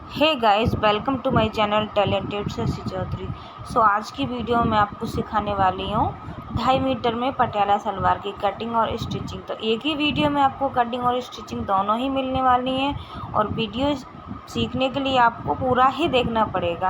Hey guys, welcome to my channel talented Shashi Chaudhary. आज की video में आपको सिखाने वाली हूँ 2.5 मीटर में पटियाला सलवार की कटिंग और स्टिचिंग। तो एक ही वीडियो में आपको कटिंग और स्टिचिंग दोनों ही मिलने वाली हैं और वीडियो सीखने के लिए आपको पूरा ही देखना पड़ेगा।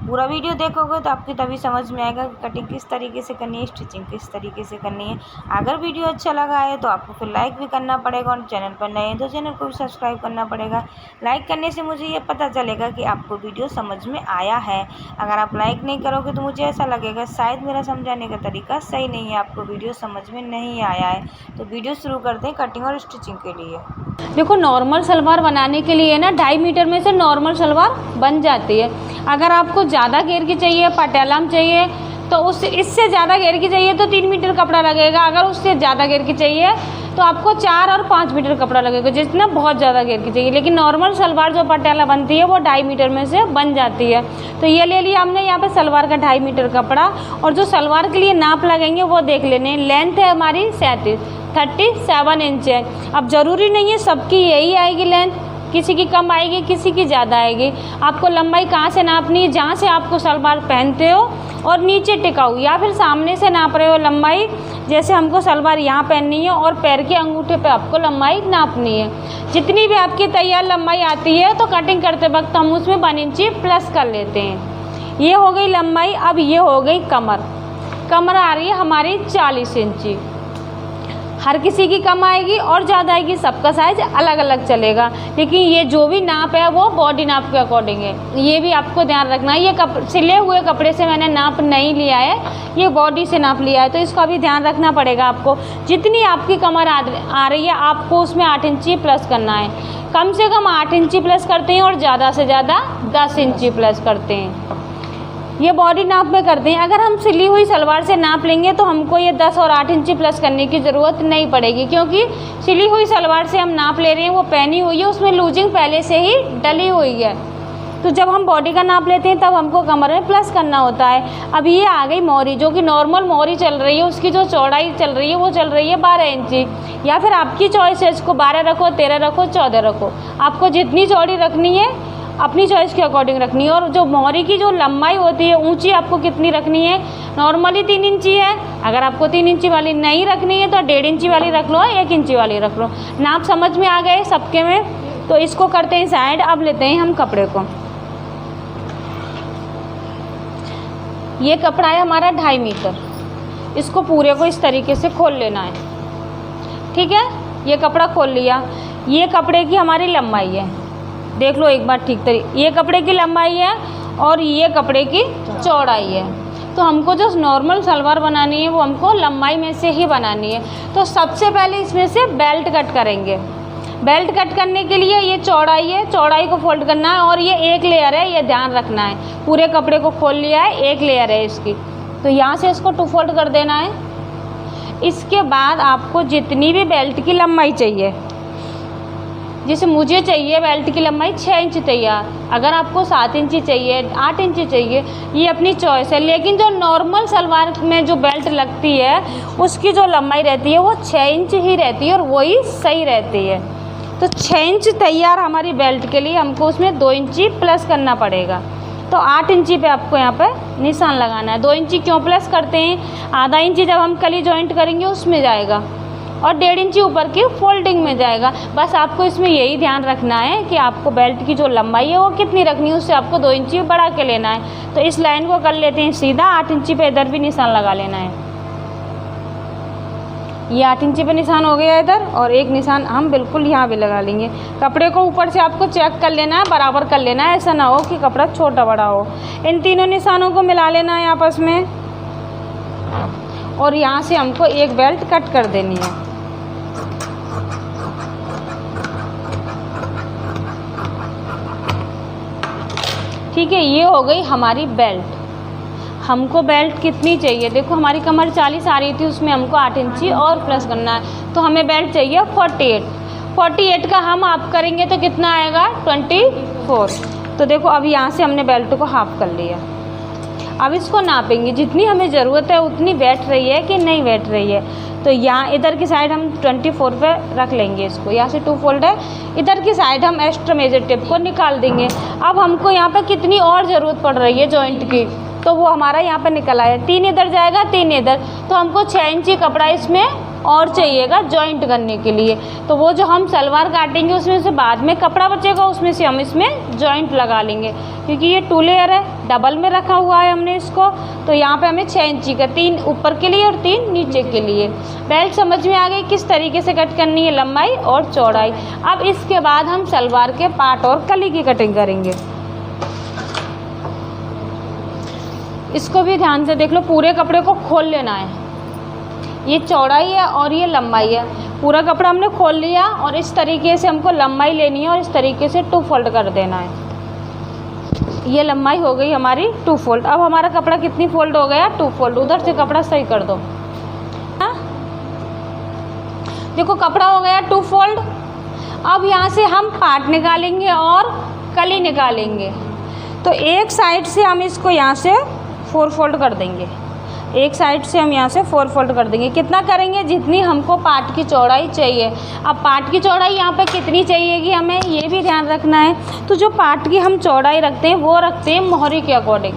पूरा वीडियो देखोगे तो आपकी तभी समझ में आएगा कि कटिंग किस तरीके से करनी है, स्टिचिंग किस तरीके से करनी है। अगर वीडियो अच्छा लगा है तो आपको फिर लाइक भी करना पड़ेगा और चैनल पर नए हैं तो चैनल को भी सब्सक्राइब करना पड़ेगा। लाइक करने से मुझे ये पता चलेगा कि आपको वीडियो समझ में आया है। अगर आप लाइक नहीं करोगे तो मुझे ऐसा लगेगा शायद मेरा समझाने का तरीका सही नहीं है, आपको वीडियो समझ में नहीं आया है। तो वीडियो शुरू करते हैं कटिंग और स्टिचिंग के लिए। देखो, नॉर्मल सलवार बनाने के लिए ना 2.5 मीटर में से नॉर्मल सलवार बन जाती है। अगर आपको ज़्यादा घेर की चाहिए, पटियाला में चाहिए, तो इससे ज़्यादा घेर की चाहिए तो 3 मीटर कपड़ा लगेगा। अगर उससे ज़्यादा घेर की चाहिए तो आपको 4 और 5 मीटर कपड़ा लगेगा, जितना बहुत ज़्यादा घेर की चाहिए। लेकिन नॉर्मल सलवार जो पटियाला बनती है वो 2.5 मीटर में से बन जाती है। तो ये ले लिया हमने यहाँ पे सलवार का 2.5 मीटर कपड़ा, और जो सलवार के लिए नाप लगेंगे वो देख लेने। लेंथ है हमारी 37 इंच है। अब ज़रूरी नहीं है सबकी यही आएगी लेंथ, किसी की कम आएगी, किसी की ज़्यादा आएगी। आपको लंबाई कहाँ से नापनी है, जहाँ से आपको सलवार पहनते हो और नीचे टिकाऊ, या फिर सामने से नाप रहे हो लंबाई। जैसे हमको सलवार यहाँ पहननी है और पैर के अंगूठे पे आपको लंबाई नापनी है। जितनी भी आपकी तैयार लंबाई आती है तो कटिंग करते वक्त हम उसमें 1 इंची प्लस कर लेते हैं। ये हो गई लंबाई। अब ये हो गई कमर। कमर आ रही है हमारी 40 इंची। हर किसी की कम आएगी और ज़्यादा आएगी, सबका साइज अलग अलग चलेगा। लेकिन ये जो भी नाप है वो बॉडी नाप के अकॉर्डिंग है, ये भी आपको ध्यान रखना है। ये सिले हुए कपड़े से मैंने नाप नहीं लिया है, ये बॉडी से नाप लिया है, तो इसका भी ध्यान रखना पड़ेगा आपको। जितनी आपकी कमर आ रही है आपको उसमें 8 इंची प्लस करना है। कम से कम 8 इंची प्लस करते हैं और ज़्यादा से ज़्यादा 10 इंची प्लस करते हैं। ये बॉडी नाप में करते हैं। अगर हम सिली हुई सलवार से नाप लेंगे तो हमको ये 10 और 8 इंची प्लस करने की ज़रूरत नहीं पड़ेगी, क्योंकि सिली हुई सलवार से हम नाप ले रहे हैं, वो पहनी हुई है, उसमें लूजिंग पहले से ही डली हुई है। तो जब हम बॉडी का नाप लेते हैं तब हमको कमर में प्लस करना होता है। अब ये आ गई मोहरी, जो कि नॉर्मल मोहरी चल रही है, उसकी जो चौड़ाई चल रही है वो चल रही है 12 इंची, या फिर आपकी चॉइस है, इसको 12 रखो, 13 रखो, 14 रखो। आपको जितनी चौड़ी रखनी है अपनी चॉइस के अकॉर्डिंग रखनी है। और जो मोहरी की जो लंबाई होती है, ऊंची आपको कितनी रखनी है, नॉर्मली 3 इंची है। अगर आपको 3 इंची वाली नहीं रखनी है तो 1.5 इंची वाली रख लो, 1 इंची वाली रख लो। नाप समझ में आ गए सबके में? तो इसको करते हैं साइड। अब लेते हैं हम कपड़े को। ये कपड़ा है हमारा 2.5 मीटर। इसको पूरे को इस तरीके से खोल लेना है, ठीक है। ये कपड़ा खोल लिया। ये कपड़े की हमारी लंबाई है, देख लो एक बार ठीक तरीके। ये कपड़े की लंबाई है और ये कपड़े की चौड़ाई है। तो हमको जो नॉर्मल सलवार बनानी है वो हमको लंबाई में से ही बनानी है। तो सबसे पहले इसमें से बेल्ट कट करेंगे। बेल्ट कट करने के लिए ये चौड़ाई है, चौड़ाई को फोल्ड करना है, और ये एक लेयर है, ये ध्यान रखना है। पूरे कपड़े को खोल लिया है, एक लेयर है इसकी, तो यहाँ से इसको 2 फोल्ड कर देना है। इसके बाद आपको जितनी भी बेल्ट की लंबाई चाहिए, जैसे मुझे चाहिए बेल्ट की लंबाई 6 इंच तैयार, अगर आपको 7 इंची चाहिए, 8 इंची चाहिए, ये अपनी चॉइस है। लेकिन जो नॉर्मल सलवार में जो बेल्ट लगती है उसकी जो लंबाई रहती है वो 6 इंच ही रहती है और वही सही रहती है। तो 6 इंच तैयार हमारी बेल्ट के लिए हमको उसमें 2 इंची प्लस करना पड़ेगा। तो 8 इंची पे आपको यहाँ पे निशान लगाना है। 2 इंची क्यों प्लस करते हैं, आधा इंची जब हम कली जॉइंट करेंगे उसमें जाएगा और 1.5 इंची ऊपर की फोल्डिंग में जाएगा। बस आपको इसमें यही ध्यान रखना है कि आपको बेल्ट की जो लंबाई है वो कितनी रखनी है, उससे आपको 2 इंची बढ़ा के लेना है। तो इस लाइन को कर लेते हैं सीधा। 8 इंची पे इधर भी निशान लगा लेना है। ये 8 इंची पे निशान हो गया इधर, और एक निशान हम बिल्कुल यहाँ भी लगा लेंगे। कपड़े को ऊपर से आपको चेक कर लेना है, बराबर कर लेना है, ऐसा ना हो कि कपड़ा छोटा बड़ा हो। इन तीनों निशानों को मिला लेना है आपस में, और यहाँ से हमको एक बेल्ट कट कर देनी है। ठीक है, ये हो गई हमारी बेल्ट। हमको बेल्ट कितनी चाहिए, देखो हमारी कमर 40 आ रही थी, उसमें हमको 8 इंची और प्लस करना है। तो हमें बेल्ट चाहिए 48 का हम हाफ करेंगे तो कितना आएगा, 24। तो देखो अब यहाँ से हमने बेल्ट को हाफ कर लिया। अब इसको नापेंगे, जितनी हमें ज़रूरत है उतनी बैठ रही है कि नहीं बैठ रही है। तो यहाँ इधर की साइड हम 24 पे रख लेंगे इसको। यहाँ से 2 फोल्ड है, इधर की साइड हम एक्स्ट्रा मेजर टेप को निकाल देंगे। अब हमको यहाँ पे कितनी और ज़रूरत पड़ रही है जॉइंट की, तो वो हमारा यहाँ पे निकल आया। 3 इधर जाएगा, 3 इधर, तो हमको 6 इंची कपड़ा इसमें और चाहिएगा जॉइंट करने के लिए। तो वो जो हम सलवार काटेंगे उसमें से बाद में कपड़ा बचेगा, उसमें से हम इसमें जॉइंट लगा लेंगे, क्योंकि ये 2 लेयर है, डबल में रखा हुआ है हमने इसको। तो यहाँ पे हमें 6 इंची का 3 ऊपर के लिए और 3 नीचे के लिए। बेल्ट समझ में आ गई किस तरीके से कट करनी है, लंबाई और चौड़ाई। अब इसके बाद हम सलवार के पार्ट और कली की कटिंग करेंगे। इसको भी ध्यान से देख लो, पूरे कपड़े को खोल लेना है। ये चौड़ाई है और ये लंबाई है। पूरा कपड़ा हमने खोल लिया और इस तरीके से हमको लंबाई लेनी है और इस तरीके से 2 फोल्ड कर देना है। ये लंबाई हो गई हमारी 2 फोल्ड। अब हमारा कपड़ा कितनी फोल्ड हो गया, 2 फोल्ड। उधर से कपड़ा सही कर दो। हाँ, देखो कपड़ा हो गया 2 फोल्ड। अब यहाँ से हम पार्ट निकालेंगे और कली निकालेंगे। तो एक साइड से हम इसको यहाँ से 4 फोल्ड कर देंगे। एक साइड से हम यहाँ से 4 फोल्ड कर देंगे। कितना करेंगे, जितनी हमको पार्ट की चौड़ाई चाहिए। अब पार्ट की चौड़ाई यहाँ पे कितनी चाहिएगी हमें, ये भी ध्यान रखना है। तो जो पार्ट की हम चौड़ाई रखते हैं वो रखते हैं मोहरी के अकॉर्डिंग।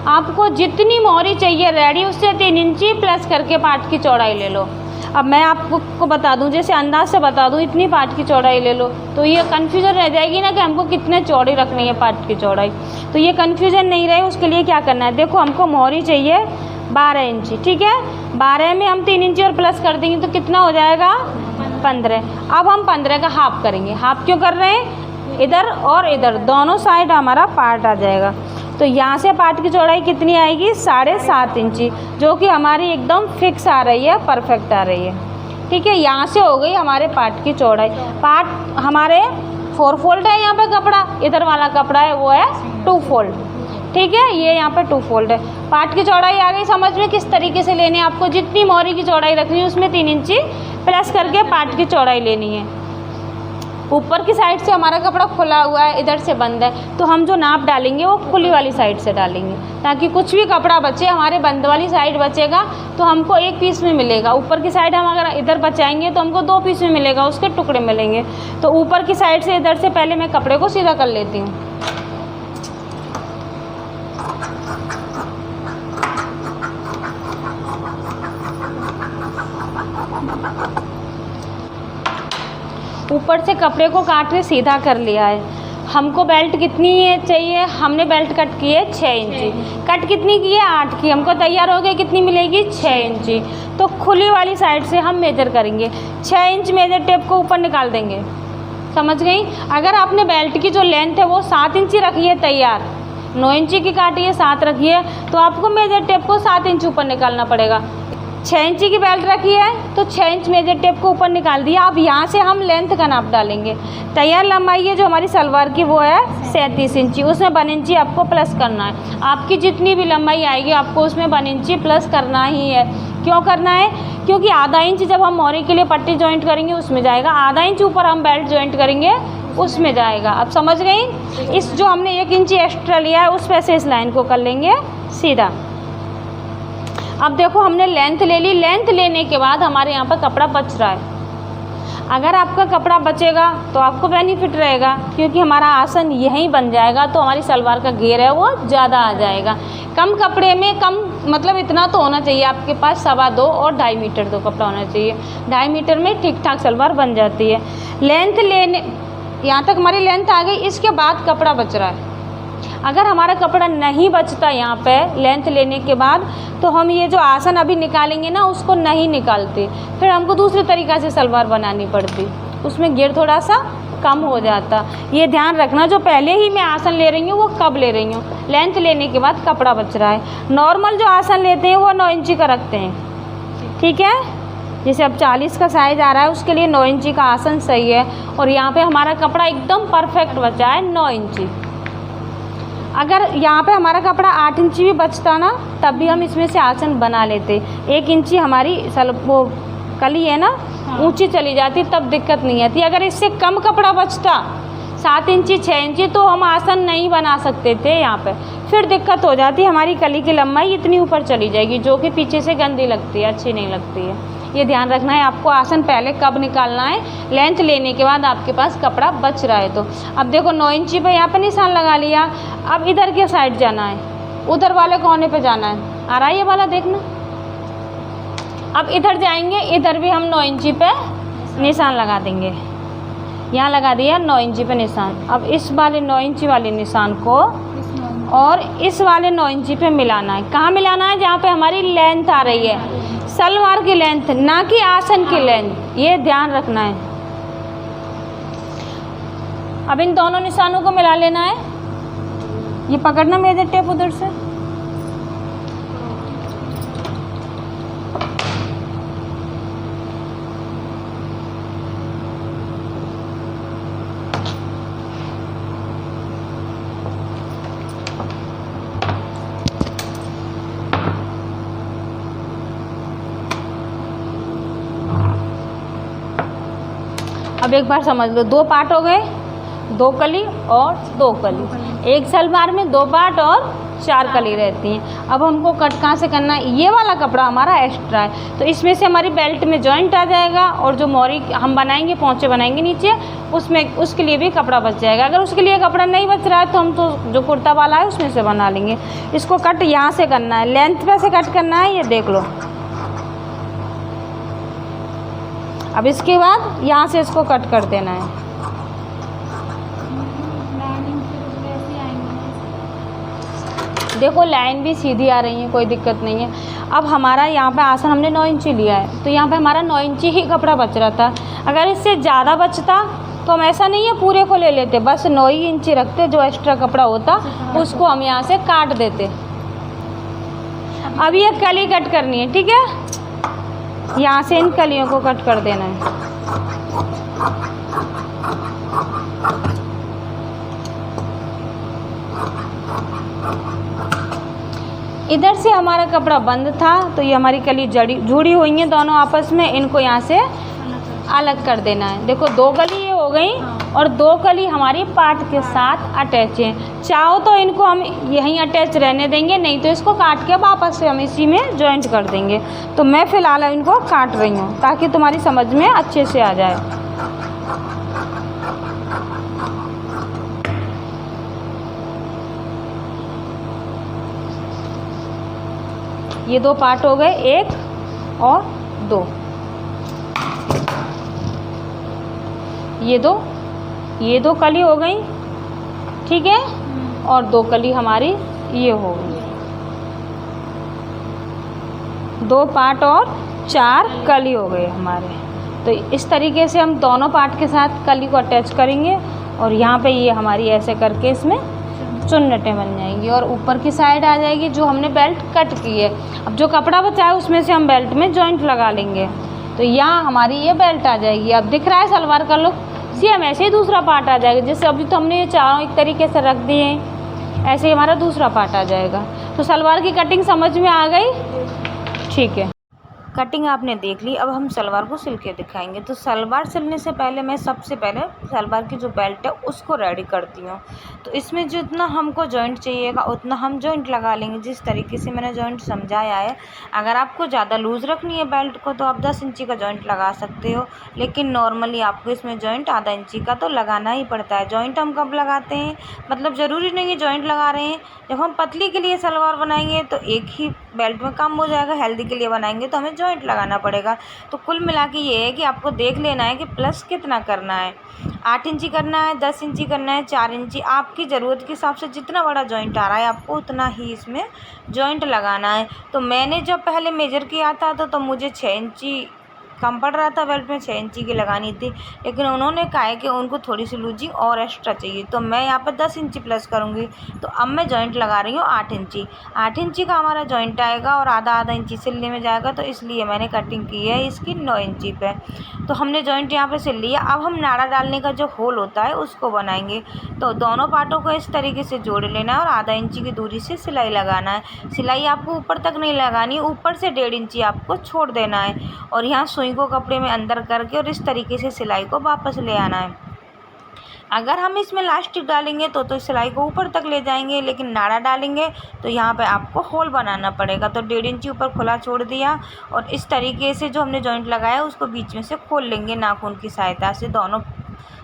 आपको जितनी मोहरी चाहिए रेडी, उससे 3 इंची प्लस करके पार्ट की चौड़ाई ले लो। अब मैं आपको बता दूं, जैसे अंदाज से बता दूं, इतनी पार्ट की चौड़ाई ले लो, तो ये कन्फ्यूज़न रह जाएगी ना कि हमको कितने चौड़ी रखनी है पार्ट की चौड़ाई। तो ये कन्फ्यूज़न नहीं रहे, उसके लिए क्या करना है, देखो हमको मोहरी चाहिए 12 इंची, ठीक है। 12 में हम 3 इंची और प्लस कर देंगे तो कितना हो जाएगा, 15। अब हम 15 का हाफ करेंगे। हाफ क्यों कर रहे हैं, इधर और इधर दोनों साइड हमारा पार्ट आ जाएगा। तो यहाँ से पार्ट की चौड़ाई कितनी आएगी, 7.5 इंची, जो कि हमारी एकदम फिक्स आ रही है, परफेक्ट आ रही है, ठीक है। यहाँ से हो गई हमारे पार्ट की चौड़ाई। पार्ट हमारे 4 फोल्ड है, यहाँ पे कपड़ा, इधर वाला कपड़ा है वो है 2 फोल्ड, ठीक है। ये यहाँ पे 2 फोल्ड है। पार्ट की चौड़ाई आ गई समझ में किस तरीके से लेनी है। आपको जितनी मोहरी की चौड़ाई रखनी है उसमें 3 इंची प्लस करके पार्ट की चौड़ाई लेनी है। ऊपर की साइड से हमारा कपड़ा खुला हुआ है, इधर से बंद है, तो हम जो नाप डालेंगे वो खुली वाली साइड से डालेंगे, ताकि कुछ भी कपड़ा बचे हमारे बंद वाली साइड बचेगा तो हमको 1 पीस में मिलेगा। ऊपर की साइड हम अगर इधर बचाएंगे तो हमको 2 पीस में मिलेगा, उसके टुकड़े मिलेंगे। तो ऊपर की साइड से इधर से पहले मैं कपड़े को सीधा कर लेती हूँ। ऊपर से कपड़े को काट के सीधा कर लिया है। हमको बेल्ट कितनी चाहिए, हमने बेल्ट कट की है 6 इंची। कट कितनी की है, 8 की। हमको तैयार हो गई कितनी मिलेगी, 6 इंची। तो खुली वाली साइड से हम मेजर करेंगे। 6 इंच मेजर टेप को ऊपर निकाल देंगे, समझ गई। अगर आपने बेल्ट की जो लेंथ है वो 7 इंची रखी है तैयार, 9 इंची की काटी है, 7 रखी है, तो आपको मेजर टेप को 7 इंच ऊपर निकालना पड़ेगा। 6 इंची की बेल्ट रखी है तो 6 इंच मेजर टेप को ऊपर निकाल दिया। अब यहाँ से हम लेंथ का नाप डालेंगे। तैयार लंबाई है जो हमारी सलवार की वो है 37 इंची, उसमें 1 इंची आपको प्लस करना है। आपकी जितनी भी लंबाई आएगी आपको उसमें 1 इंची प्लस करना ही है। क्यों करना है, क्योंकि आधा इंच जब हम मोहरी के लिए पट्टी जॉइंट करेंगे उसमें जाएगा, आधा इंच ऊपर हम बेल्ट जॉइंट करेंगे उसमें जाएगा। अब समझ गई। इस जो हमने 1 इंची एक्स्ट्रा लिया है उस पर से इस लाइन को कर लेंगे सीधा। अब देखो हमने लेंथ ले ली। लेंथ लेने के बाद हमारे यहाँ पर कपड़ा बच रहा है। अगर आपका कपड़ा बचेगा तो आपको बेनिफिट रहेगा, क्योंकि हमारा आसन यहीं बन जाएगा, तो हमारी सलवार का घेर है वो ज़्यादा आ जाएगा। कम कपड़े में कम, मतलब इतना तो होना चाहिए आपके पास 2.25 और 2.5 मीटर तो कपड़ा होना चाहिए। 2.5 मीटर में ठीक ठाक सलवार बन जाती है। लेंथ लेने, यहाँ तक हमारी लेंथ आ गई। इसके बाद कपड़ा बच रहा है। अगर हमारा कपड़ा नहीं बचता यहाँ पे लेंथ लेने के बाद, तो हम ये जो आसन अभी निकालेंगे ना उसको नहीं निकालते, फिर हमको दूसरे तरीक़ा से सलवार बनानी पड़ती, उसमें घेर थोड़ा सा कम हो जाता। ये ध्यान रखना, जो पहले ही मैं आसन ले रही हूँ वो कब ले रही हूँ, लेंथ लेने के बाद कपड़ा बच रहा है। नॉर्मल जो आसन लेते हैं वो 9 इंची का रखते हैं, ठीक है। जैसे अब 40 का साइज़ आ रहा है उसके लिए 9 इंची का आसन सही है। और यहाँ पे हमारा कपड़ा एकदम परफेक्ट बचा है 9 इंची। अगर यहाँ पे हमारा कपड़ा 8 इंची भी बचता ना तब भी हम इसमें से आसन बना लेते। 1 इंची हमारी वो कली है ना ऊंची चली जाती, तब दिक्कत नहीं आती। अगर इससे कम कपड़ा बचता 7 इंची 6 इंची तो हम आसन नहीं बना सकते थे यहाँ पे, फिर दिक्कत हो जाती। हमारी कली की लंबाई इतनी ऊपर चली जाएगी जो कि पीछे से गंदी लगती है, अच्छी नहीं लगती है। ये ध्यान रखना है आपको। आसन पहले कब निकालना है, लेंथ लेने के बाद आपके पास कपड़ा बच रहा है तो। अब देखो 9 इंची पे यहाँ पे निशान लगा लिया। अब इधर के साइड जाना है, उधर वाले कोने पे जाना है। आ रहा है ये वाला, देखना। अब इधर जाएंगे, इधर भी हम 9 इंची पे निशान लगा देंगे। यहाँ लगा दिया 9 इंची पे निशान। अब इस वाले 9 इंची वाले निशान को और इस वाले 9 इंची पे मिलाना है। कहाँ मिलाना है? जहाँ पे हमारी लेंथ आ रही है, सलवार की लेंथ, ना कि आसन की लेंथ, ये ध्यान रखना है। अब इन दोनों निशानों को मिला लेना है। ये पकड़ना मेजर टेप उधर से। अब एक बार समझ लो, 2 पार्ट हो गए, 2 कली और 2 कली। एक सलवार में 2 पार्ट और 4 कली रहती हैं। अब हमको कट कहाँ से करना है? ये वाला कपड़ा हमारा एक्स्ट्रा है, तो इसमें से हमारी बेल्ट में जॉइंट आ जाएगा और जो मोरी हम बनाएंगे, पोंचे बनाएंगे नीचे, उसमें उसके लिए भी कपड़ा बच जाएगा। अगर उसके लिए कपड़ा नहीं बच रहा है तो हम तो जो कुर्ता वाला है उसमें से बना लेंगे। इसको कट यहाँ से करना है, लेंथ पे से कट करना है, ये देख लो। अब इसके बाद यहाँ से इसको कट कर देना है। देखो लाइन भी सीधी आ रही है, कोई दिक्कत नहीं है। अब हमारा यहाँ पे आसन हमने 9 इंची लिया है, तो यहाँ पे हमारा 9 इंची ही कपड़ा बच रहा था। अगर इससे ज़्यादा बचता तो हम ऐसा नहीं है पूरे को ले लेते, बस 9 ही इंची रखते, जो एक्स्ट्रा कपड़ा होता उसको हम यहाँ से काट देते। अब ये कली कट करनी है, ठीक है? यहाँ से इन कलियों को कट कर देना है। इधर से हमारा कपड़ा बंद था, तो ये हमारी कली जुड़ी हुई हैं दोनों आपस में, इनको यहाँ से अलग कर देना है। देखो 2 कली ये हो गई और 2 कली हमारी पार्ट के साथ अटैच है। चाहो तो इनको हम यहीं अटैच रहने देंगे, नहीं तो इसको काट के वापस से हम इसी में जॉइंट कर देंगे। तो मैं फ़िलहाल इनको काट रही हूँ ताकि तुम्हारी समझ में अच्छे से आ जाए। ये 2 पार्ट हो गए, 1 और 2। ये दो कली हो गई, ठीक है? और 2 कली हमारी ये हो गई। 2 पार्ट और 4 कली हो गए हमारे। तो इस तरीके से हम दोनों पार्ट के साथ कली को अटैच करेंगे और यहाँ पे ये हमारी ऐसे करके इसमें चुन्नटें बन जाएंगी और ऊपर की साइड आ जाएगी जो हमने बेल्ट कट की है। अब जो कपड़ा बचा है उसमें से हम बेल्ट में जॉइंट लगा लेंगे, तो यहाँ हमारी ये बेल्ट आ जाएगी। अब दिख रहा है सलवार का लुक? सेम ऐसे ही दूसरा पार्ट आ जाएगा। जैसे अभी तो हमने ये चारों एक तरीके से रख दिए हैं, ऐसे ही हमारा दूसरा पार्ट आ जाएगा। तो सलवार की कटिंग समझ में आ गई? ठीक है, कटिंग आपने देख ली। अब हम सलवार को सिल के दिखाएंगे। तो सलवार सिलने से पहले मैं सबसे पहले सलवार की जो बेल्ट है उसको रेडी करती हूँ। तो इसमें जितना हमको जॉइंट चाहिएगा उतना हम जॉइंट लगा लेंगे, जिस तरीके से मैंने जॉइंट समझाया है। अगर आपको ज़्यादा लूज़ रखनी है बेल्ट को तो आप 10 इंची का जॉइंट लगा सकते हो, लेकिन नॉर्मली आपको इसमें जॉइंट आधा इंची का तो लगाना ही पड़ता है। जॉइंट हम कब लगाते हैं? मतलब ज़रूरी नहीं है जॉइंट लगा रहे हैं, जब हम पतली के लिए सलवार बनाएंगे तो एक ही बेल्ट में काम हो जाएगा। हेल्दी के लिए बनाएंगे तो हमें जॉइंट लगाना पड़ेगा। तो कुल मिला के ये है कि आपको देख लेना है कि प्लस कितना करना है। 8 इंची करना है, 10 इंची करना है, 4 इंची, आपकी ज़रूरत के हिसाब से जितना बड़ा जॉइंट आ रहा है आपको उतना ही इसमें जॉइंट लगाना है। तो मैंने जब पहले मेजर किया था तो मुझे 6 इंची कम पड़ रहा था बेल्ट में, 6 इंची की लगानी थी, लेकिन उन्होंने कहा है कि उनको थोड़ी सी लूजिंग और एक्स्ट्रा चाहिए, तो मैं यहाँ पर 10 इंची प्लस करूँगी। तो अब मैं जॉइंट लगा रही हूँ 8 इंची। 8 इंची का हमारा जॉइंट आएगा और आधा इंची सिलने में जाएगा, तो इसलिए मैंने कटिंग की है इसकी 9 इंची पे। तो हमने जॉइंट यहाँ पे सिल लिया। अब हम नाड़ा डालने का जो होल होता है उसको बनाएंगे। तो दोनों पार्टों को इस तरीके से जोड़ लेना है और आधा इंची की दूरी से सिलाई लगाना है। सिलाई आपको ऊपर तक नहीं लगानी है, ऊपर से 1.5 इंची आपको छोड़ देना है और यहाँ सुई को कपड़े में अंदर करके और इस तरीके से सिलाई को वापस ले आना है। अगर हम इसमें इलास्टिक डालेंगे तो सिलाई को ऊपर तक ले जाएंगे, लेकिन नाड़ा डालेंगे तो यहाँ पे आपको होल बनाना पड़ेगा। तो 1.5 इंची ऊपर खुला छोड़ दिया और इस तरीके से जो हमने जॉइंट लगाया उसको बीच में से खोल लेंगे नाखून की सहायता से। दोनों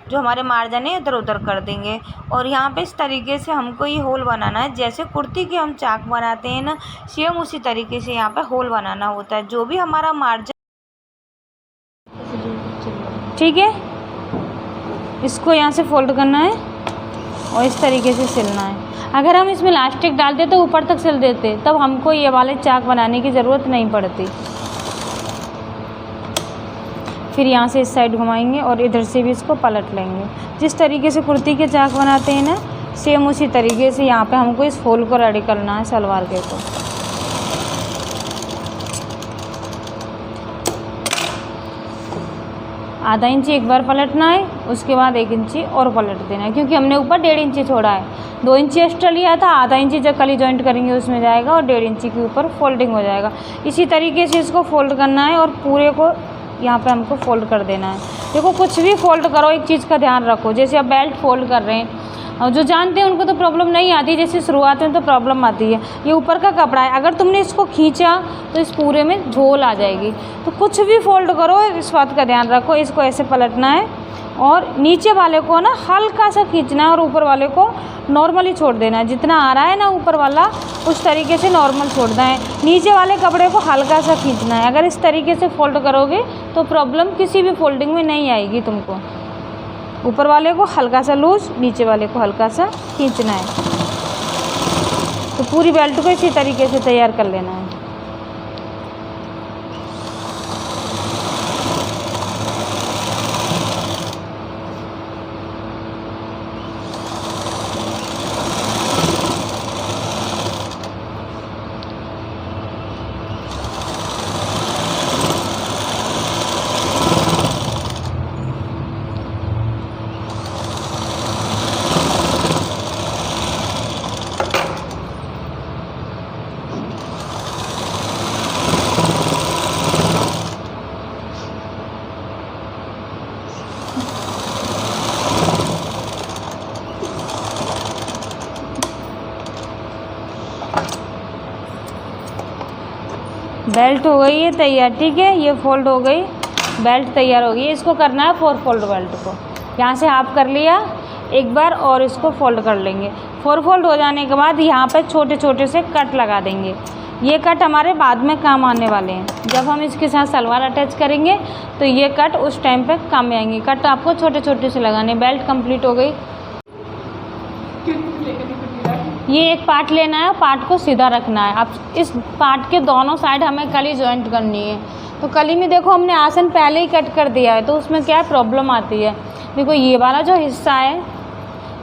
जो हमारे मार्जिन है इधर उधर कर देंगे और यहाँ पे इस तरीके से हमको ये होल बनाना है। जैसे कुर्ती के हम चाक बनाते हैं ना, सेम उसी तरीके से यहाँ पे होल बनाना होता है। जो भी हमारा मार्जिन, ठीक है, इसको यहाँ से फोल्ड करना है और इस तरीके से सिलना है। अगर हम इसमें इलास्टिक डालते तो ऊपर तक सिल देते, तब हमको ये वाले चाक बनाने की ज़रूरत नहीं पड़ती। फिर यहाँ से इस साइड घुमाएंगे और इधर से भी इसको पलट लेंगे। जिस तरीके से कुर्ती के चाक बनाते हैं ना, सेम उसी तरीके से यहाँ पे हमको इस फोल्ड को रेडी करना है सलवार के को। आधा इंची एक बार पलटना है, उसके बाद 1 इंची और पलट देना है, क्योंकि हमने ऊपर 1.5 इंची छोड़ा है। 2 इंची एक्स्ट्रा लिया था, आधा इंची जब कली जॉइंट करेंगे उसमें जाएगा और 1.5 इंची के ऊपर फोल्डिंग हो जाएगा। इसी तरीके से इसको फोल्ड करना है और पूरे को यहाँ पे हमको फोल्ड कर देना है। देखो, कुछ भी फोल्ड करो एक चीज़ का ध्यान रखो, जैसे आप बेल्ट फोल्ड कर रहे हैं, और जो जानते हैं उनको तो प्रॉब्लम नहीं आती, जैसे शुरुआत में तो प्रॉब्लम आती है। ये ऊपर का कपड़ा है, अगर तुमने इसको खींचा तो इस पूरे में झोल आ जाएगी। तो कुछ भी फोल्ड करो इस बात का ध्यान रखो। इसको ऐसे पलटना है और नीचे वाले को ना हल्का सा खींचना है और ऊपर वाले को नॉर्मली छोड़ देना है। जितना आ रहा है ना ऊपर वाला, उस तरीके से नॉर्मल छोड़ना है। नीचे वाले कपड़े को हल्का सा खींचना है। अगर इस तरीके से फोल्ड करोगे तो प्रॉब्लम किसी भी फोल्डिंग में नहीं आएगी तुमको। ऊपर वाले को हल्का सा लूज, नीचे वाले को हल्का सा खींचना है। तो पूरी बेल्ट को इसी तरीके से तैयार कर लेना है। बेल्ट हो गई है तैयार, ठीक है। ये फोल्ड हो गई, बेल्ट तैयार हो गई। इसको करना है 4 फोल्ड बेल्ट को। यहाँ से हाफ कर लिया एक बार और इसको फोल्ड कर लेंगे। 4 फोल्ड हो जाने के बाद यहाँ पे छोटे छोटे से कट लगा देंगे। ये कट हमारे बाद में काम आने वाले हैं। जब हम इसके साथ सलवार अटैच करेंगे तो ये कट उस टाइम पे काम में आएंगे। कट आपको छोटे छोटे से लगाने। बेल्ट कंप्लीट हो गई। ये एक पार्ट लेना है, पार्ट को सीधा रखना है। अब इस पार्ट के दोनों साइड हमें कली जॉइंट करनी है। तो कली में देखो हमने आसन पहले ही कट कर दिया है, तो उसमें क्या प्रॉब्लम आती है। देखो, ये वाला जो हिस्सा है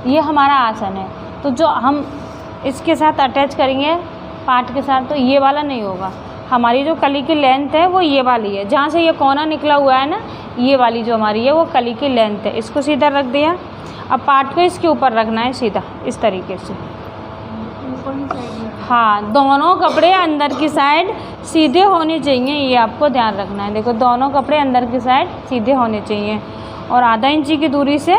ये हमारा आसन है, तो जो हम इसके साथ अटैच करेंगे पार्ट के साथ, तो ये वाला नहीं होगा। हमारी जो कली की लेंथ है वो ये वाली है। जहाँ से ये कोना निकला हुआ है ना, ये वाली जो हमारी है वो कली की लेंथ है। इसको सीधा रख दिया। अब पार्ट को इसके ऊपर रखना है सीधा, इस तरीके से। हाँ, दोनों कपड़े अंदर की साइड सीधे होने चाहिए, ये आपको ध्यान रखना है। देखो, दोनों कपड़े अंदर की साइड सीधे होने चाहिए और आधा इंची की दूरी से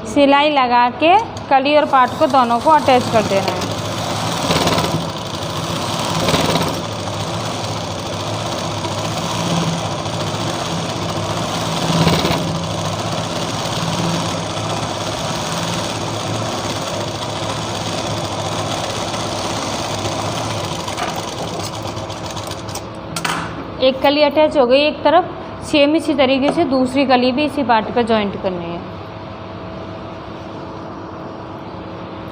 सिलाई लगा के कली और पार्ट को दोनों को अटैच कर देना है। एक कली अटैच हो गई एक तरफ, सेम इसी तरीके से दूसरी कली भी इसी पार्ट पर जॉइंट करनी है।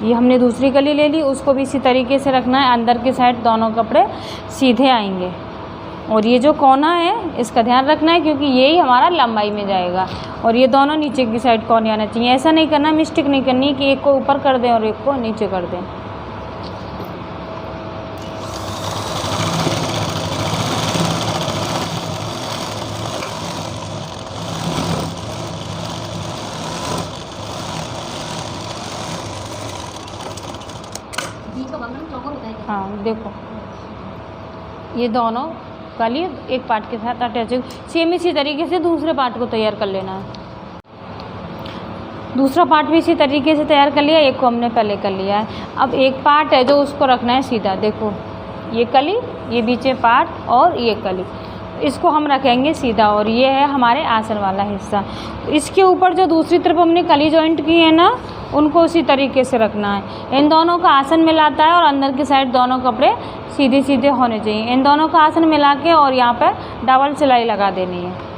ये हमने दूसरी कली ले ली, उसको भी इसी तरीके से रखना है। अंदर की साइड दोनों कपड़े सीधे आएंगे और ये जो कोना है इसका ध्यान रखना है, क्योंकि यही हमारा लंबाई में जाएगा। और ये दोनों नीचे की साइड कोने आना चाहिए। ऐसा नहीं करना, मिस्टेक नहीं करनी कि एक को ऊपर कर दें और एक को नीचे कर दें। हाँ, देखो, ये दोनों कली एक पार्ट के साथ अटैच हो। सेम इसी तरीके से दूसरे पार्ट को तैयार कर लेना है। दूसरा पार्ट भी इसी तरीके से तैयार कर लिया, एक को हमने पहले कर लिया है। अब एक पार्ट है जो उसको रखना है सीधा, देखो ये कली, ये बीच में पार्ट और ये कली, इसको हम रखेंगे सीधा और ये है हमारे आसन वाला हिस्सा। इसके ऊपर जो दूसरी तरफ हमने कली जॉइंट की है ना, उनको उसी तरीके से रखना है। इन दोनों का आसन मिलाता है और अंदर की साइड दोनों कपड़े सीधे सीधे होने चाहिए। इन दोनों का आसन मिला के और यहाँ पर डबल सिलाई लगा देनी है।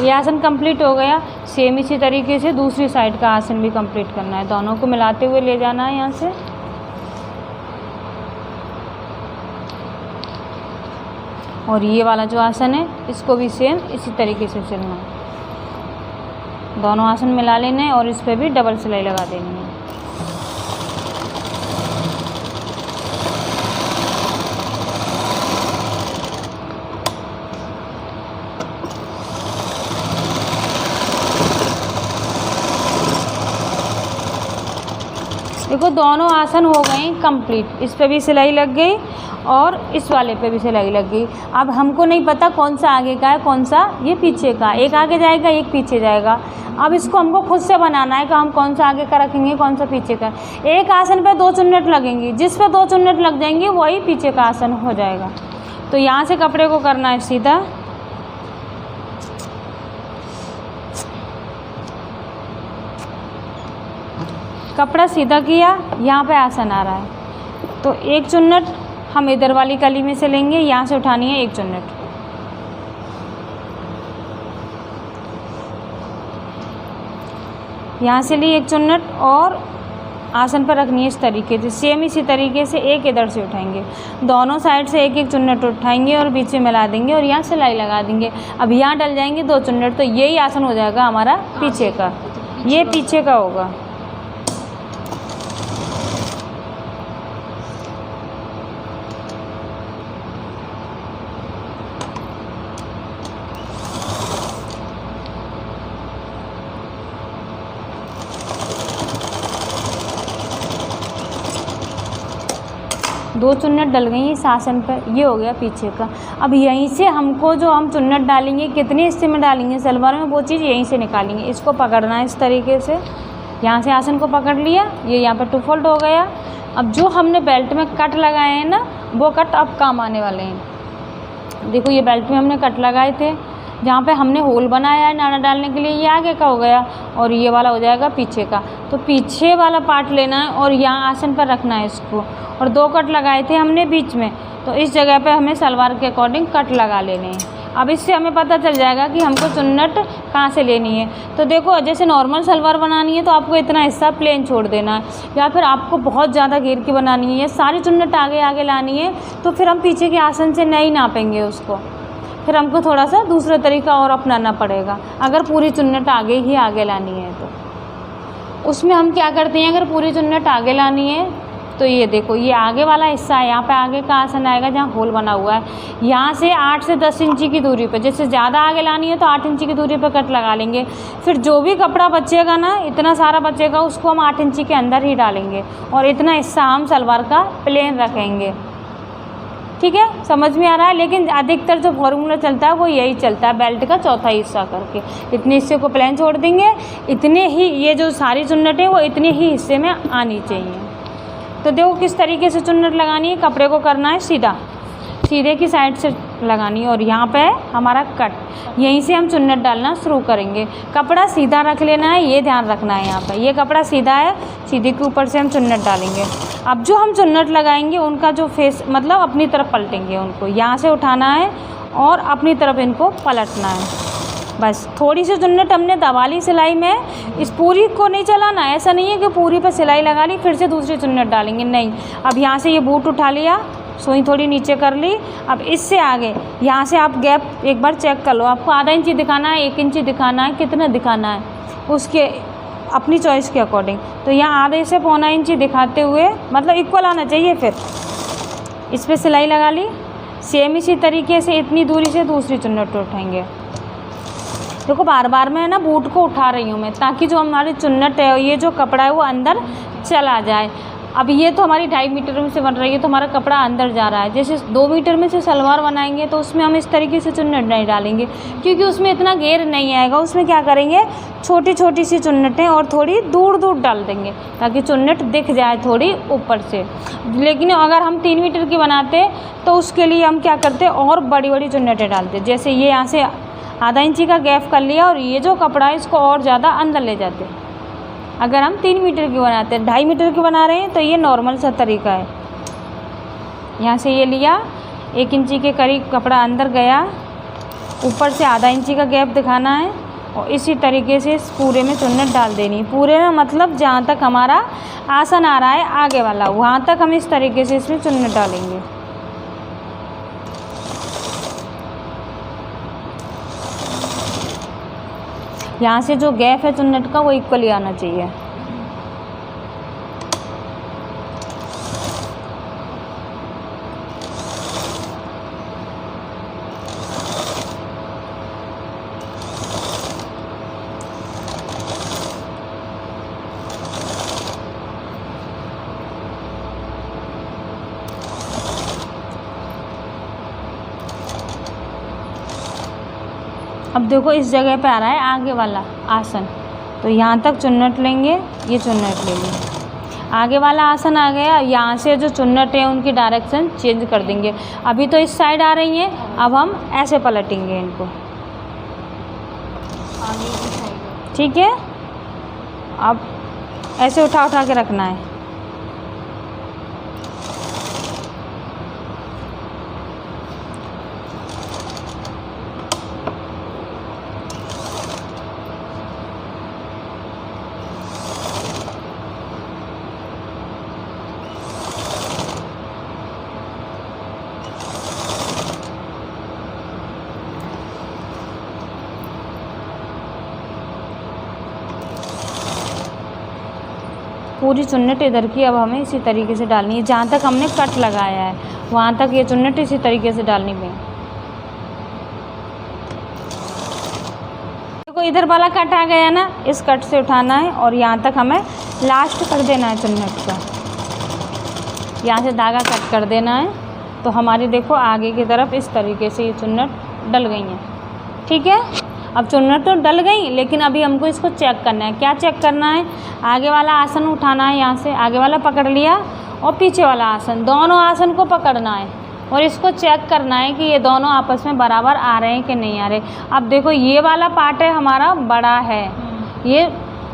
ये आसन कंप्लीट हो गया। सेम इसी तरीके से दूसरी साइड का आसन भी कंप्लीट करना है, दोनों को मिलाते हुए ले जाना है यहाँ से। और ये वाला जो आसन है इसको भी सेम इसी तरीके से चलना है, दोनों आसन मिला लेने हैं और इस पर भी डबल सिलाई लगा देनी है। देखो दोनों आसन हो गए कंप्लीट, इस पे भी सिलाई लग गई और इस वाले पे भी सिलाई लग गई। अब हमको नहीं पता कौन सा आगे का है कौन सा ये पीछे का, एक आगे जाएगा एक पीछे जाएगा। अब इसको हमको खुद से बनाना है कि हम कौन सा आगे का रखेंगे कौन सा पीछे का। एक आसन पे 2 चुन्नट लगेंगी, जिस पे 2 चुन्नट लग जाएंगी वही पीछे का आसन हो जाएगा। तो यहाँ से कपड़े को करना है सीधा, कपड़ा सीधा किया, यहाँ पे आसन आ रहा है तो एक चुन्नट हम इधर वाली कली में से लेंगे, यहाँ से उठानी है एक चुन्नट, यहाँ से ली एक चुन्नट और आसन पर रखनी है इस तरीके से। सेम इसी तरीके से एक इधर से उठाएंगे, दोनों साइड से एक एक चुन्नट उठाएंगे और बीच में मिला देंगे और यहाँ सिलाई लगा देंगे। अब यहाँ डल जाएंगे 2 चुन्नट, तो यही आसन हो जाएगा हमारा पीछे का, ये पीछे का होगा। दो चुन्नट डल गई इस आसन पर, ये हो गया पीछे का। अब यहीं से हमको जो हम चुन्नट डालेंगे कितने हिस्से में डालेंगे सलवार में वो चीज़ यहीं से निकालेंगे। इसको पकड़ना है इस तरीके से, यहाँ से आसन को पकड़ लिया, ये यहाँ पर 2 फोल्ड हो गया। अब जो हमने बेल्ट में कट लगाए हैं ना वो कट अब काम आने वाले हैं। देखो ये बेल्ट में हमने कट लगाए थे, जहाँ पे हमने होल बनाया है नाड़ा डालने के लिए, ये आगे का हो गया और ये वाला हो जाएगा पीछे का। तो पीछे वाला पार्ट लेना है और यहाँ आसन पर रखना है इसको। और 2 कट लगाए थे हमने बीच में, तो इस जगह पे हमें सलवार के अकॉर्डिंग कट लगा लेने हैं। अब इससे हमें पता चल जाएगा कि हमको चुन्नट कहाँ से लेनी है। तो देखो जैसे नॉर्मल सलवार बनानी है तो आपको इतना हिस्सा प्लेन छोड़ देना है, या फिर आपको बहुत ज़्यादा घेर की बनानी है या सारी चुन्नट आगे आगे लानी है तो फिर हम पीछे के आसन से नहीं नापेंगे उसको, फिर हमको थोड़ा सा दूसरा तरीका और अपनाना पड़ेगा। अगर पूरी चुन्नट आगे ही आगे लानी है तो उसमें हम क्या करते हैं, अगर पूरी चुन्नट आगे लानी है तो ये देखो ये आगे वाला हिस्सा है, यहाँ पे आगे का आसन आएगा जहाँ होल बना हुआ है। यहाँ से 8 से 10 इंची की दूरी पे, जैसे ज़्यादा आगे लानी है तो 8 इंची की दूरी पे कट लगा लेंगे। फिर जो भी कपड़ा बचेगा ना, इतना सारा बचेगा, उसको हम 8 इंची के अंदर ही डालेंगे और इतना हिस्सा हम सलवार का प्लेन रखेंगे। ठीक है, समझ में आ रहा है। लेकिन अधिकतर जो फॉर्मूला चलता है वो यही चलता है, बेल्ट का चौथा हिस्सा करके इतने हिस्से को प्लेन छोड़ देंगे, इतने ही ये जो सारी चुन्नटें वो इतने ही हिस्से में आनी चाहिए। तो देखो किस तरीके से चुन्नट लगानी है, कपड़े को करना है सीधा, सीधे की साइड से लगानी है और यहाँ पे है हमारा कट, यहीं से हम चुन्नट डालना शुरू करेंगे। कपड़ा सीधा रख लेना है, ये ध्यान रखना है। यहाँ पे ये कपड़ा सीधा है, सीधे के ऊपर से हम चुन्नट डालेंगे। अब जो हम चुन्नट लगाएंगे उनका जो फेस मतलब अपनी तरफ पलटेंगे, उनको यहाँ से उठाना है और अपनी तरफ इनको पलटना है। बस थोड़ी सी चुन्नट हमने दबा ली सिलाई में, इस पूरी को नहीं चलाना। ऐसा नहीं है कि पूरी पर सिलाई लगा ली फिर से दूसरी चुन्नट डालेंगे, नहीं। अब यहाँ से ये बूट उठा लिया, सुई थोड़ी नीचे कर ली। अब इससे आगे यहाँ से आप गैप एक बार चेक कर लो, आपको आधा इंची दिखाना है, 1 इंची दिखाना है, कितना दिखाना है उसके अपनी चॉइस के अकॉर्डिंग। तो यहाँ आधे से 1.25 इंची दिखाते हुए, मतलब इक्वल आना चाहिए। फिर इस पर सिलाई लगा ली, सेम इसी तरीके से इतनी दूरी से दूसरी चुन्नट उठाएंगे। देखो बार बार मैं ना बूट को उठा रही हूँ मैं, ताकि जो हमारी चुन्नट है, ये जो कपड़ा है वो अंदर चला जाए। अब ये तो हमारी 2.5 मीटर में से बन रही है, तो हमारा कपड़ा अंदर जा रहा है। जैसे 2 मीटर में से सलवार बनाएंगे तो उसमें हम इस तरीके से चुन्नट नहीं डालेंगे, क्योंकि उसमें इतना घेर नहीं आएगा। उसमें क्या करेंगे, छोटी छोटी सी चुन्नटें और थोड़ी दूर दूर डाल देंगे, ताकि चुन्नट दिख जाए थोड़ी ऊपर से। लेकिन अगर हम 3 मीटर की बनाते तो उसके लिए हम क्या करते, और बड़ी बड़ी चुन्नटें डालते। जैसे ये यहाँ से आधा इंची का गैप कर लिया, और ये जो कपड़ा है इसको और ज़्यादा अंदर ले जाते। अगर हम 3 मीटर की बनाते हैं, 2.5 मीटर की बना रहे हैं, तो ये नॉर्मल सा तरीका है। यहाँ से ये लिया, 1 इंची के करीब कपड़ा अंदर गया, ऊपर से आधा इंची का गैप दिखाना है, और इसी तरीके से इस पूरे में चुन्नट डाल देनी। पूरे में मतलब जहाँ तक हमारा आसन आ रहा है आगे वाला, वहाँ तक हम इस तरीके से इसमें चुन्नट डालेंगे। यहाँ से जो गैप है चुन्नट का वो इक्वली आना चाहिए। अब देखो इस जगह पे आ रहा है आगे वाला आसन, तो यहाँ तक चुन्नट लेंगे, ये चुन्नट लेंगे। आगे वाला आसन आ गया, यहाँ से जो चुन्नट है उनकी डायरेक्शन चेंज कर देंगे। अभी तो इस साइड आ रही हैं, अब हम ऐसे पलटेंगे इनको, ठीक है। अब ऐसे उठा उठा के रखना है। पूरी चुन्नट इधर की अब हमें इसी तरीके से डालनी है। जहाँ तक हमने कट लगाया है वहाँ तक ये चुन्नट इसी तरीके से डालनी है। देखो इधर वाला कट आ गया ना, इस कट से उठाना है और यहाँ तक हमें लास्ट कर देना है चुन्नट का। यहाँ से धागा कट कर देना है, तो हमारी देखो आगे की तरफ इस तरीके से ये चुन्नट डल गई हैं, ठीक है। अब चुन्नट तो डल गई, लेकिन अभी हमको इसको चेक करना है। क्या चेक करना है, आगे वाला आसन उठाना है, यहाँ से आगे वाला पकड़ लिया और पीछे वाला आसन, दोनों आसन को पकड़ना है और इसको चेक करना है कि ये दोनों आपस में बराबर आ रहे हैं कि नहीं आ रहे। अब देखो ये वाला पार्ट है हमारा बड़ा है, ये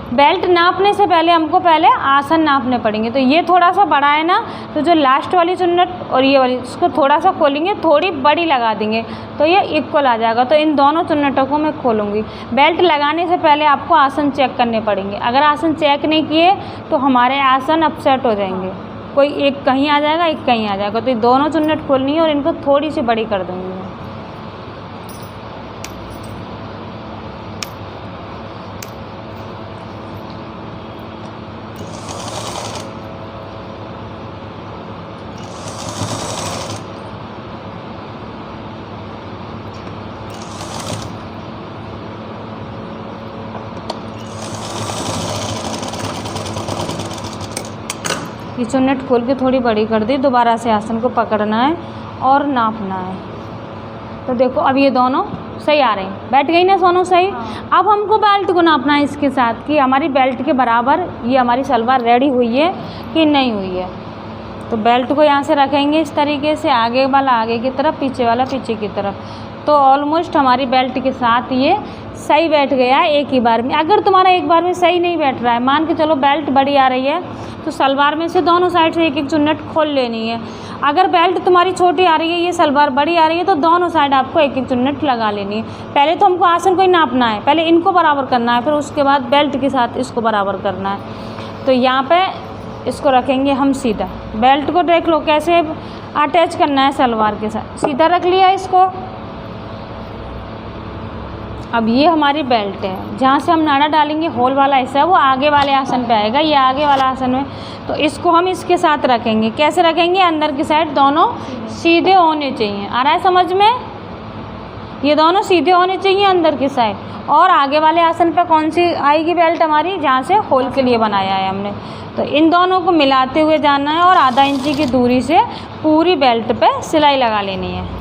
बेल्ट नापने से पहले हमको पहले आसन नापने पड़ेंगे। तो ये थोड़ा सा बड़ा है ना, तो जो लास्ट वाली चुन्नट और ये वाली इसको थोड़ा सा खोलेंगे, थोड़ी बड़ी लगा देंगे तो ये इक्वल आ जाएगा। तो इन दोनों चुन्नटों को मैं खोलूँगी। बेल्ट लगाने से पहले आपको आसन चेक करने पड़ेंगे। अगर आसन चेक नहीं किए तो हमारे आसन अपसेट हो जाएंगे, कोई एक कहीं आ जाएगा एक कहीं आ जाएगा। तो ये दोनों चुन्नट खोलनी है और इनको थोड़ी सी बड़ी कर दूँगी। ये चुन्नट खोल के थोड़ी बड़ी कर दी, दोबारा से आसन को पकड़ना है और नापना है। तो देखो अब ये दोनों सही आ रहे हैं, बैठ गई ना दोनों सही। अब हमको बेल्ट को नापना है इसके साथ कि हमारी बेल्ट के बराबर ये हमारी सलवार रेडी हुई है कि नहीं हुई है। तो बेल्ट को यहाँ से रखेंगे इस तरीके से, आगे वाला आगे की तरफ, पीछे वाला पीछे की तरफ। तो ऑलमोस्ट हमारी बेल्ट के साथ ये सही बैठ गया है एक ही बार में। अगर तुम्हारा एक बार में सही नहीं बैठ रहा है, मान के चलो बेल्ट बड़ी आ रही है, तो सलवार में से दोनों साइड से एक एक चुन्नट खोल लेनी है। अगर बेल्ट तुम्हारी छोटी आ रही है, ये सलवार बड़ी आ रही है, तो दोनों साइड आपको एक एक चुन्नट लगा लेनी है। पहले तो हमको आसन को ही नापना है, पहले इनको बराबर करना है, फिर उसके बाद बेल्ट के साथ इसको बराबर करना है। तो यहाँ पे इसको रखेंगे हम सीधा। बेल्ट को देख लो कैसे अटैच करना है सलवार के साथ, सीधा रख लिया इसको। अब ये हमारी बेल्ट है, जहाँ से हम नाड़ा डालेंगे होल वाला हिस्सा है वो आगे वाले आसन पे आएगा, ये आगे वाला आसन में। तो इसको हम इसके साथ रखेंगे। कैसे रखेंगे, अंदर की साइड दोनों सीधे होने चाहिए। आ रहा है समझ में, ये दोनों सीधे होने चाहिए अंदर की साइड। और आगे वाले आसन पे कौन सी आएगी बेल्ट हमारी, जहाँ से होल के लिए बनाया है हमने। तो इन दोनों को मिलाते हुए जाना है और आधा इंची की दूरी से पूरी बेल्ट पे सिलाई लगा लेनी है।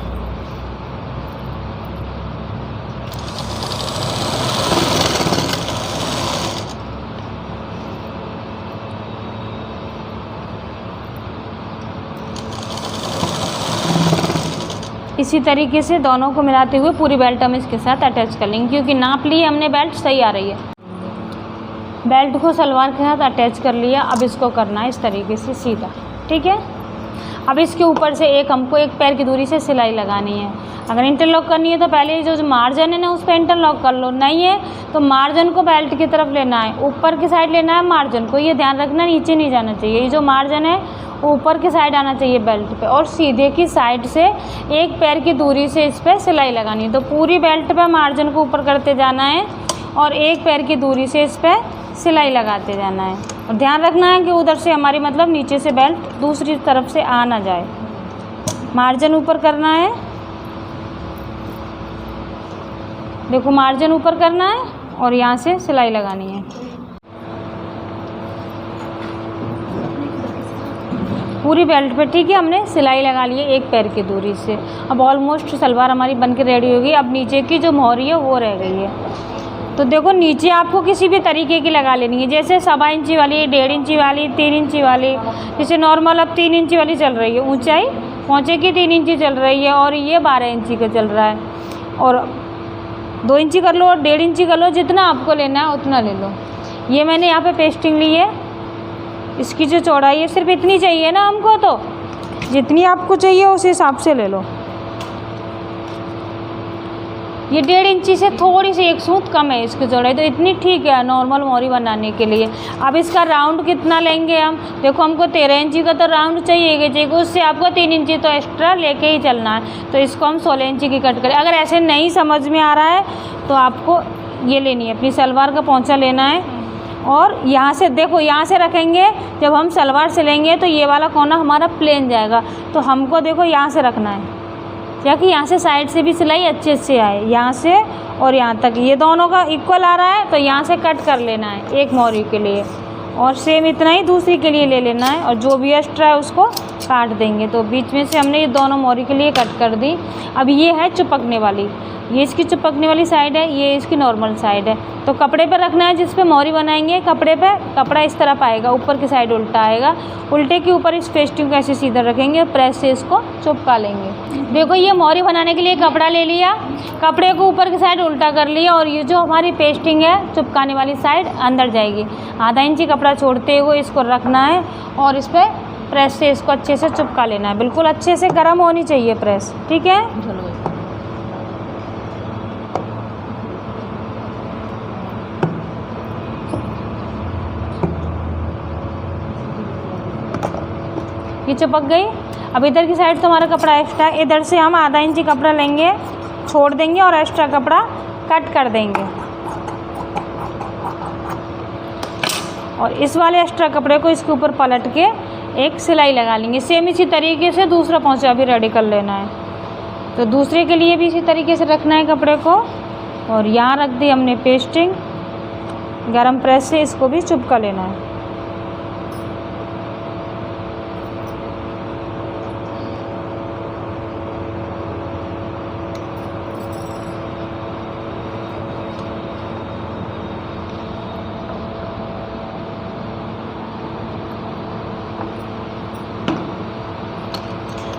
इसी तरीके से दोनों को मिलाते हुए पूरी बेल्ट हम इसके साथ अटैच कर लेंगे, क्योंकि नाप ली हमने बेल्ट सही आ रही है। बेल्ट को सलवार के साथ अटैच कर लिया। अब इसको करना है इस तरीके से सीधा, ठीक है। अब इसके ऊपर से हमको एक पैर की दूरी से सिलाई लगानी है। अगर इंटरलॉक करनी है तो पहले जो मार्जिन है ना उस पर इंटरलॉक कर लो, नहीं है तो मार्जिन को बेल्ट की तरफ लेना है, ऊपर की साइड लेना है मार्जिन को। ये ध्यान रखना नीचे नहीं जाना चाहिए, ये जो मार्जिन है ऊपर की साइड आना चाहिए बेल्ट पे, और सीधे की साइड से एक पैर की दूरी से इस पर सिलाई लगानी है। तो पूरी बेल्ट पे मार्जिन को ऊपर करते जाना है और एक पैर की दूरी से इस पर सिलाई लगाते जाना है। और ध्यान रखना है कि उधर से हमारी मतलब नीचे से बेल्ट दूसरी तरफ से आ ना जाए। मार्जिन ऊपर करना है, देखो मार्जिन ऊपर करना है और यहाँ से सिलाई लगानी है पूरी बेल्ट पे, ठीक है। हमने सिलाई लगा ली है एक पैर की दूरी से। अब ऑलमोस्ट सलवार हमारी बन के रेडी होगी। अब नीचे की जो मोहरी है वो रह गई है। तो देखो नीचे आपको किसी भी तरीके की लगा लेनी है, जैसे 1.25 इंची वाली, 1.5 इंची वाली, 3 इंची वाली। जैसे नॉर्मल अब 3 इंची वाली चल रही है, ऊंचाई पहुँचे की 3 इंची चल रही है, और ये 12 इंची का चल रहा है। और 2 इंची कर लो और 1.5 इंची कर लो, जितना आपको लेना है उतना ले लो। ये मैंने यहाँ पे पेस्टिंग ली है, इसकी जो चौड़ाई है सिर्फ इतनी चाहिए ना हमको, तो जितनी आपको चाहिए उस हिसाब से ले लो। ये 1.5 इंची से थोड़ी सी एक सूत कम है इसकी चौड़ाई, तो इतनी ठीक है नॉर्मल मोरी बनाने के लिए। अब इसका राउंड कितना लेंगे हम, देखो हमको 13 इंची का तो राउंड चाहिए, उससे आपको 3 इंची तो एक्स्ट्रा लेके ही चलना है। तो इसको हम 16 इंची की कट करें। अगर ऐसे नहीं समझ में आ रहा है तो आपको ये लेनी है, अपनी सलवार का पोंचा लेना है और यहाँ से देखो, यहाँ से रखेंगे। जब हम सलवार सिलेंगे तो ये वाला कोना हमारा प्लेन जाएगा, तो हमको देखो यहाँ से रखना है, ताकि यहाँ से साइड से भी सिलाई अच्छे से आए, यहाँ से और यहाँ तक ये दोनों का इक्वल आ रहा है। तो यहाँ से कट कर लेना है एक मोरी के लिए, और सेम इतना ही दूसरी के लिए ले लेना है, और जो भी एक्स्ट्रा है उसको काट देंगे। तो बीच में से हमने ये दोनों मोरी के लिए कट कर दी। अब ये है चिपकने वाली, ये इसकी चिपकने वाली साइड है, ये इसकी नॉर्मल साइड है। तो कपड़े पे रखना है जिस पे मोरी बनाएंगे, कपड़े पे कपड़ा इस तरफ आएगा, ऊपर की साइड उल्टा आएगा। उल्टे के ऊपर इस पेस्टिंग को ऐसे सीधा रखेंगे और प्रेस से इसको चिपका लेंगे। देखो ये मोरी बनाने के लिए कपड़ा ले लिया, कपड़े को ऊपर की साइड उल्टा कर लिया, और ये जो हमारी पेस्टिंग है चिपकाने वाली साइड अंदर जाएगी। आधा इंची कपड़ा छोड़ते हुए इसको रखना है और इस पर प्रेस से इसको अच्छे से चिपका लेना है। बिल्कुल अच्छे से गर्म होनी चाहिए प्रेस, ठीक है। ये चिपक गई। अब इधर की साइड तो हमारा कपड़ा एक्स्ट्रा, इधर से हम आधा इंची कपड़ा लेंगे, छोड़ देंगे और एक्स्ट्रा कपड़ा कट कर देंगे, और इस वाले एक्स्ट्रा कपड़े को इसके ऊपर पलट के एक सिलाई लगा लेंगे। सेम इसी तरीके से दूसरा पोंचा भी रेडी कर लेना है। तो दूसरे के लिए भी इसी तरीके से रखना है कपड़े को, और यहाँ रख दी हमने पेस्टिंग, गरम प्रेस से इसको भी चिपका लेना है।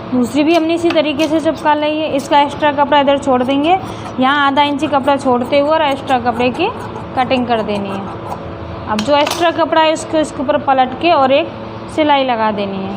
दूसरी भी हमने इसी तरीके से चिपका ली है। इसका एक्स्ट्रा कपड़ा इधर छोड़ देंगे, यहाँ आधा इंची कपड़ा छोड़ते हुए और एक्स्ट्रा कपड़े की कटिंग कर देनी है। अब जो एक्स्ट्रा कपड़ा है उसको इसके ऊपर पलट के और एक सिलाई लगा देनी है।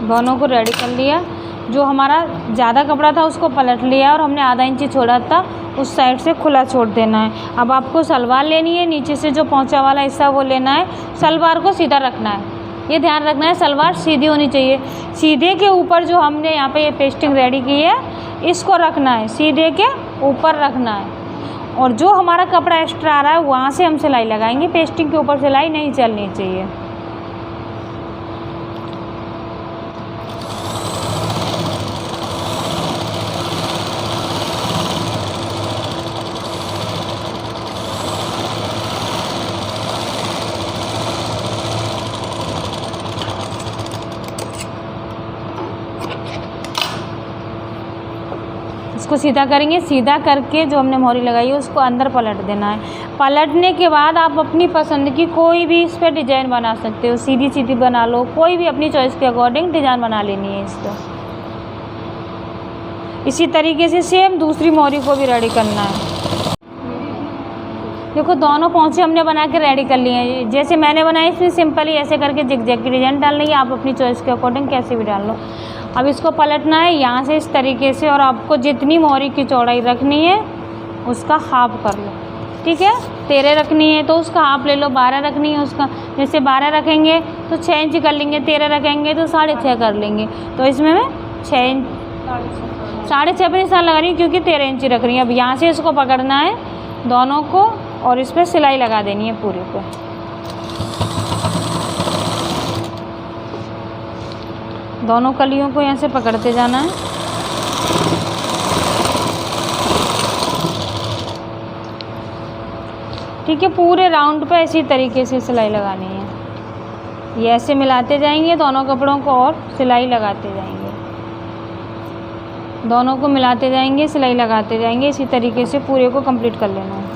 दोनों को रेडी कर लिया। जो हमारा ज़्यादा कपड़ा था उसको पलट लिया और हमने आधा इंची छोड़ा था, उस साइड से खुला छोड़ देना है। अब आपको सलवार लेनी है, नीचे से जो पोंचा वाला हिस्सा वो लेना है, सलवार को सीधा रखना है। ये ध्यान रखना है सलवार सीधी होनी चाहिए। सीधे के ऊपर जो हमने यहाँ पे ये पेस्टिंग रेडी की है इसको रखना है, सीधे के ऊपर रखना है, और जो हमारा कपड़ा एक्स्ट्रा आ रहा है वहाँ से हम सिलाई लगाएंगे, पेस्टिंग के ऊपर सिलाई नहीं चलनी चाहिए। इसको सीधा करेंगे, सीधा करके जो हमने मोहरी लगाई है उसको अंदर पलट देना है। पलटने के बाद आप अपनी पसंद की कोई भी इस पर डिज़ाइन बना सकते हो, सीधी सीधी बना लो, कोई भी अपनी चॉइस के अकॉर्डिंग डिज़ाइन बना लेनी है इस पर। इसी तरीके से सेम दूसरी मोहरी को भी रेडी करना है। देखो दोनों पोंछे हमने बना के रेडी कर लिए हैं। जैसे मैंने बनाई इसमें सिंपल ही ऐसे करके जिग-जैग की डिज़ाइन डालनी है, आप अपनी चॉइस के अकॉर्डिंग कैसे भी डाल लो। अब इसको पलटना है यहाँ से इस तरीके से, और आपको जितनी मोहरी की चौड़ाई रखनी है उसका हाफ कर लो, ठीक है। 13 रखनी है तो उसका हाफ ले लो, 12 रखनी है उसका, जैसे 12 रखेंगे तो 6 इंच कर लेंगे, 13 रखेंगे तो 6.5 कर लेंगे। तो इसमें मैं 6 इंच 6.5 पर निशान लगा रही हूँ क्योंकि 13 इंच रख रही हूँ। अब यहाँ से इसको पकड़ना है दोनों को और इस पर सिलाई लगा देनी है पूरे पे। दोनों कलियों को यहाँ से पकड़ते जाना है। ठीक है, पूरे राउंड पे इसी तरीके से सिलाई लगानी है। ये ऐसे मिलाते जाएंगे दोनों कपड़ों को और सिलाई लगाते जाएंगे, दोनों को मिलाते जाएंगे, सिलाई लगाते जाएंगे। इसी तरीके से पूरे को कंप्लीट कर लेना है।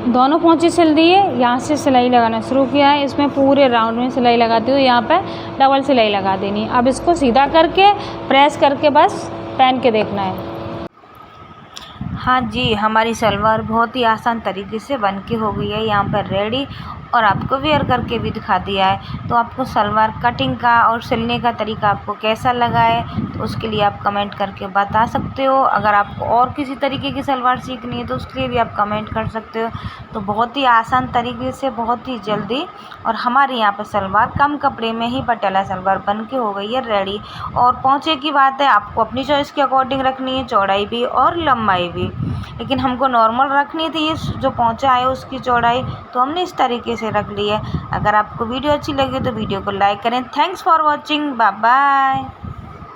दोनों पोंछे सिल दिए, यहाँ से सिलाई लगाना शुरू किया है। इसमें पूरे राउंड में सिलाई लगाते हुए यहाँ पे डबल सिलाई लगा देनी है। अब इसको सीधा करके प्रेस करके बस पहन के देखना है। हाँ जी, हमारी सलवार बहुत ही आसान तरीके से बन के हो गई है यहाँ पर रेडी, और आपको वेयर करके भी दिखा दिया है। तो आपको सलवार कटिंग का और सिलने का तरीका आपको कैसा लगा है तो उसके लिए आप कमेंट करके बता सकते हो। अगर आपको और किसी तरीके की सलवार सीखनी है तो उसके लिए भी आप कमेंट कर सकते हो। तो बहुत ही आसान तरीके से, बहुत ही जल्दी, और हमारे यहाँ पर सलवार कम कपड़े में ही पटियाला सलवार बन के हो गई है रेडी। और पोंछे की बात है, आपको अपनी चॉइस के अकॉर्डिंग रखनी है, चौड़ाई भी और लंबाई भी, लेकिन हमको नॉर्मल रखनी थी ये जो पोंछा है उसकी चौड़ाई, तो हमने इस तरीके से रख ली है। अगर आपको वीडियो अच्छी लगी तो वीडियो को लाइक करें। Thanks for watching, bye bye.